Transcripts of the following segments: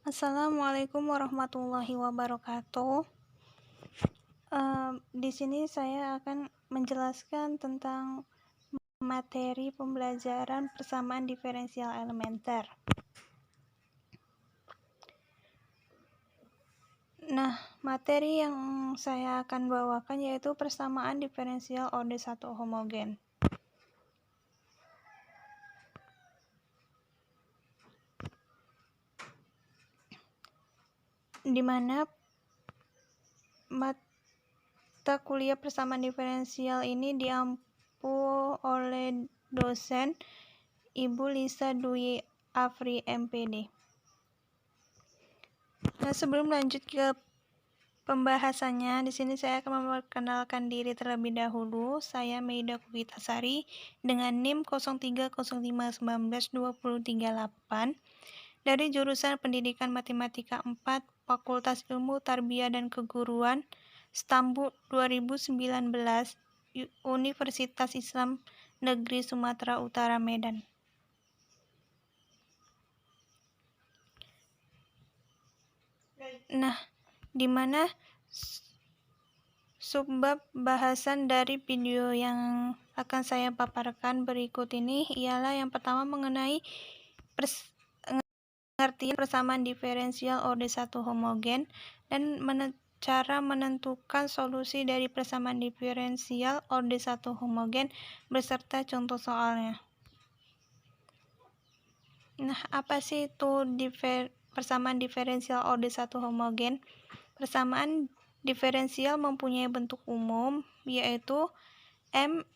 Assalamualaikum warahmatullahi wabarakatuh. Di sini saya akan menjelaskan tentang materi pembelajaran persamaan diferensial elementer. Nah, materi yang saya akan bawakan yaitu persamaan diferensial orde 1 homogen. Di mana mata kuliah persamaan diferensial ini diampu oleh dosen Ibu Lisa Dwi Afri MPD. Nah, sebelum lanjut ke pembahasannya, di sini saya akan memperkenalkan diri terlebih dahulu. Saya Meida Kukitasari dengan NIM 0305192038 dari jurusan Pendidikan Matematika 4, Fakultas Ilmu Tarbiyah dan Keguruan, Stambul 2019, Universitas Islam Negeri Sumatera Utara, Medan. Nah, di mana subbab bahasan dari video yang akan saya paparkan berikut ini ialah yang pertama mengenai pengertian persamaan diferensial orde 1 homogen dan cara menentukan solusi dari persamaan diferensial orde 1 homogen beserta contoh soalnya. Nah, apa sih itu persamaan diferensial orde 1 homogen? Persamaan diferensial mempunyai bentuk umum, yaitu mx,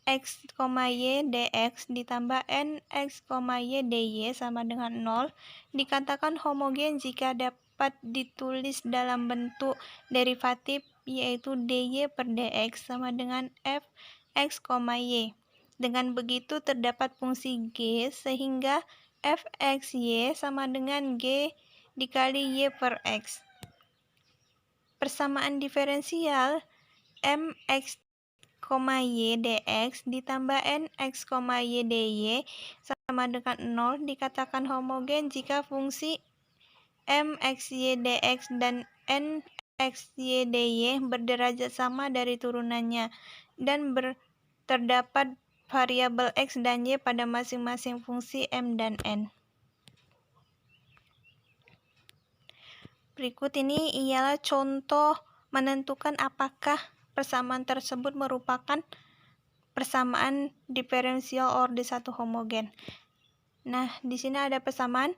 y dx ditambah nx, y dy sama dengan 0, dikatakan homogen jika dapat ditulis dalam bentuk derivatif, yaitu dy per dx sama dengan fx, y. Dengan begitu terdapat fungsi g, sehingga fx y sama dengan g dikali y per x. Persamaan diferensial mx, y dx ditambah nx, y dy sama dengan 0 dikatakan homogen jika fungsi mx, y dx dan nx, y dy berderajat sama dari turunannya dan terdapat variabel x dan y pada masing-masing fungsi m dan n. Berikut ini ialah contoh menentukan apakah persamaan tersebut merupakan persamaan diferensial orde 1 homogen. Nah, di sini ada persamaan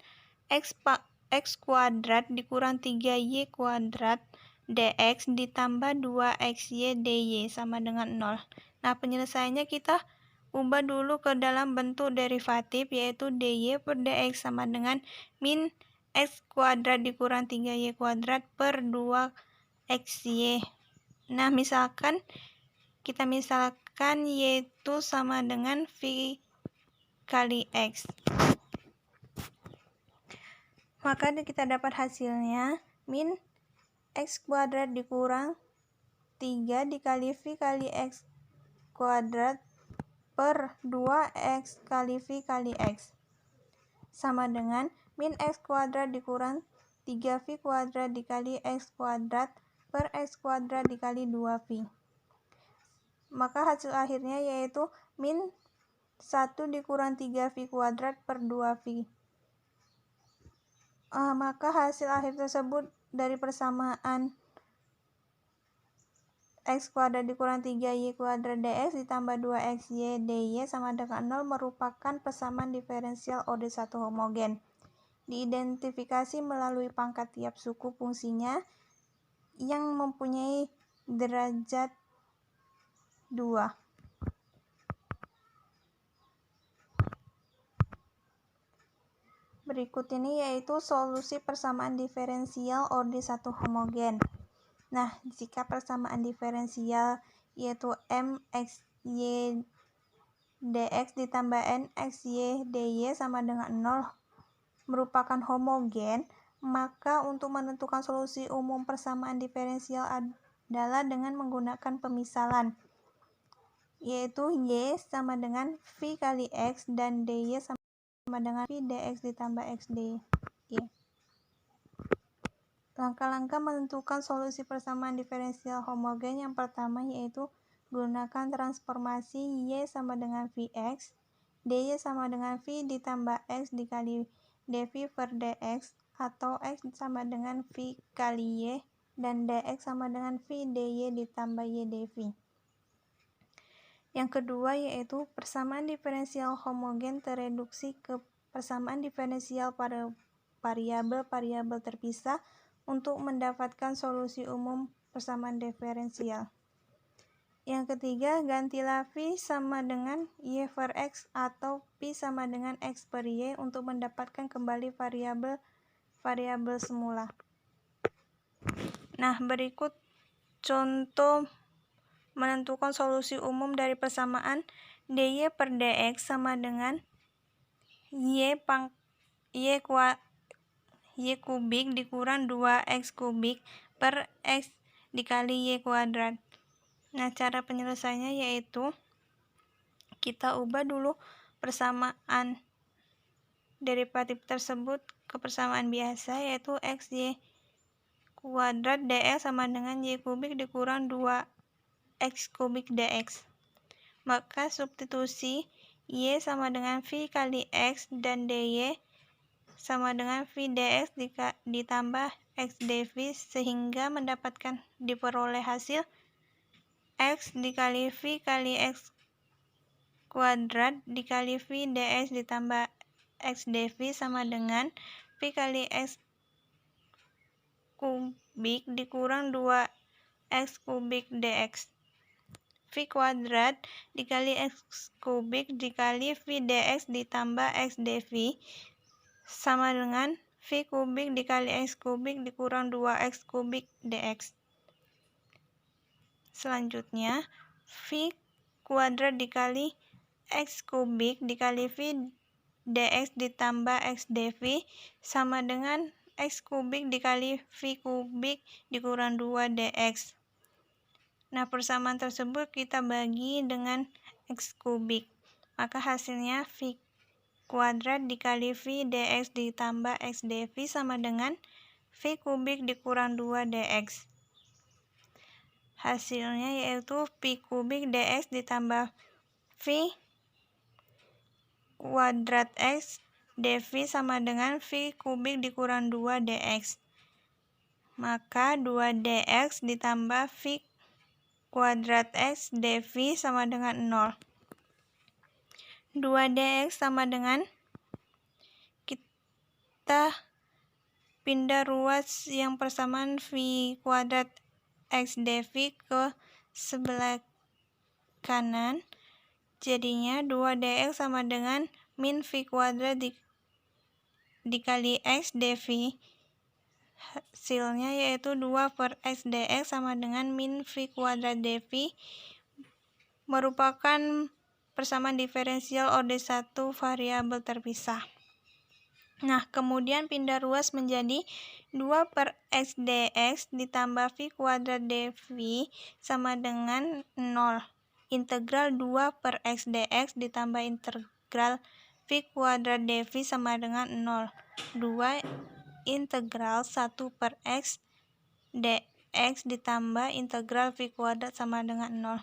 x kuadrat dikurang 3y kuadrat dx ditambah 2xy dy sama dengan 0. Nah, penyelesaiannya kita ubah dulu ke dalam bentuk derivatif, yaitu dy per dx sama dengan min x kuadrat dikurang 3y kuadrat per 2xy. Nah, kita misalkan y itu sama dengan v kali x. Maka kita dapat hasilnya min x kuadrat dikurang 3 dikali v kali x kuadrat per 2x kali v kali x sama dengan min x kuadrat dikurang 3v kuadrat dikali x kuadrat per x kuadrat dikali 2v. Maka hasil akhirnya yaitu min 1 dikurang 3v kuadrat per 2v. Maka hasil akhir tersebut dari persamaan x kuadrat dikurang 3y kuadrat dx ditambah 2xy dy sama dengan 0 merupakan persamaan diferensial orde 1 homogen. Diidentifikasi melalui pangkat tiap suku fungsinya yang mempunyai derajat 2. Berikut ini yaitu solusi persamaan diferensial orde 1 homogen. Nah, jika persamaan diferensial yaitu mx, y dx ditambah nx, y dy sama dengan 0 merupakan homogen, maka untuk menentukan solusi umum persamaan diferensial adalah dengan menggunakan pemisalan, yaitu y sama dengan v kali x dan dy sama dengan v dx ditambah x dy. Langkah-langkah menentukan solusi persamaan diferensial homogen yang pertama yaitu gunakan transformasi Y sama dengan Vx, dy sama dengan V ditambah X dikali dV per dx, atau X sama dengan V kali Y, dan dx sama dengan V dy ditambah Y dV. Yang kedua yaitu persamaan diferensial homogen tereduksi ke persamaan diferensial pada variabel-variabel terpisah untuk mendapatkan solusi umum persamaan diferensial. Yang ketiga, gantilah V sama dengan Y per X atau P sama dengan X per Y untuk mendapatkan kembali variabel semula. Nah, berikut contoh menentukan solusi umum dari persamaan dy per dx sama dengan y kubik dikurang 2x kubik per x dikali y kuadrat. Nah, cara penyelesaiannya yaitu kita ubah dulu persamaan derivatif tersebut ke persamaan biasa, yaitu x y kuadrat dx sama dengan y kubik dikurang 2x kubik dx. Maka substitusi y sama dengan v kali x dan dy sama dengan v dx ditambah x dv sehingga diperoleh hasil x dikali v kali x kuadrat dikali v dx ditambah x dv sama dengan v kali x kubik dikurang 2x kubik dx. V kuadrat dikali x kubik dikali v dx ditambah x dv sama dengan v kubik dikali x kubik dikurang 2x kubik dx. Selanjutnya, v kuadrat dikali x kubik dikali v dx ditambah x dv sama dengan x kubik dikali v kubik dikurang 2 dx. Nah, persamaan tersebut kita bagi dengan x kubik. Maka hasilnya v kuadrat dikali v dx ditambah x dv sama dengan v kubik dikurang 2 dx. Hasilnya yaitu v kubik dx ditambah v kuadrat x dv sama dengan v kubik dikurang 2 dx. Maka 2 dx ditambah v kuadrat x dv sama dengan 0. 2 dx sama dengan kita pindah ruas yang persamaan v kuadrat x dv ke sebelah kanan, jadinya 2 dx sama dengan min v kuadrat dikali x dv. Hasilnya yaitu 2 per x dx sama dengan min v kuadrat dv, merupakan persamaan diferensial order 1 variabel terpisah. Nah, kemudian pindah ruas menjadi 2 per x dx ditambah v kuadrat dv sama dengan 0. Integral 2 per x dx ditambah integral v kuadrat dv sama dengan 0. 2 integral 1 per x dx ditambah integral v kuadrat sama dengan 0.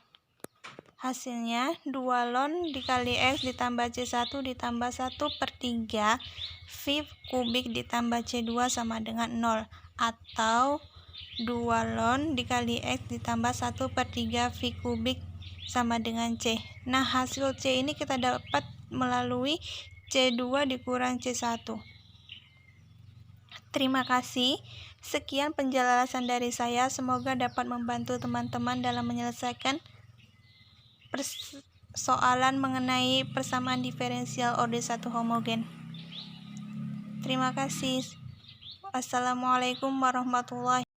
Hasilnya 2 ln dikali x ditambah c1 ditambah 1 per 3 v kubik ditambah c2 sama dengan 0, atau 2 ln dikali x ditambah 1 per 3 v kubik sama dengan c. Nah, hasil c ini kita dapat melalui c2 dikurang c1. Terima kasih. Sekian penjelasan dari saya, semoga dapat membantu teman-teman dalam menyelesaikan persoalan mengenai persamaan diferensial order 1 homogen. Terima kasih. Wassalamualaikum warahmatullahi wabarakatuh.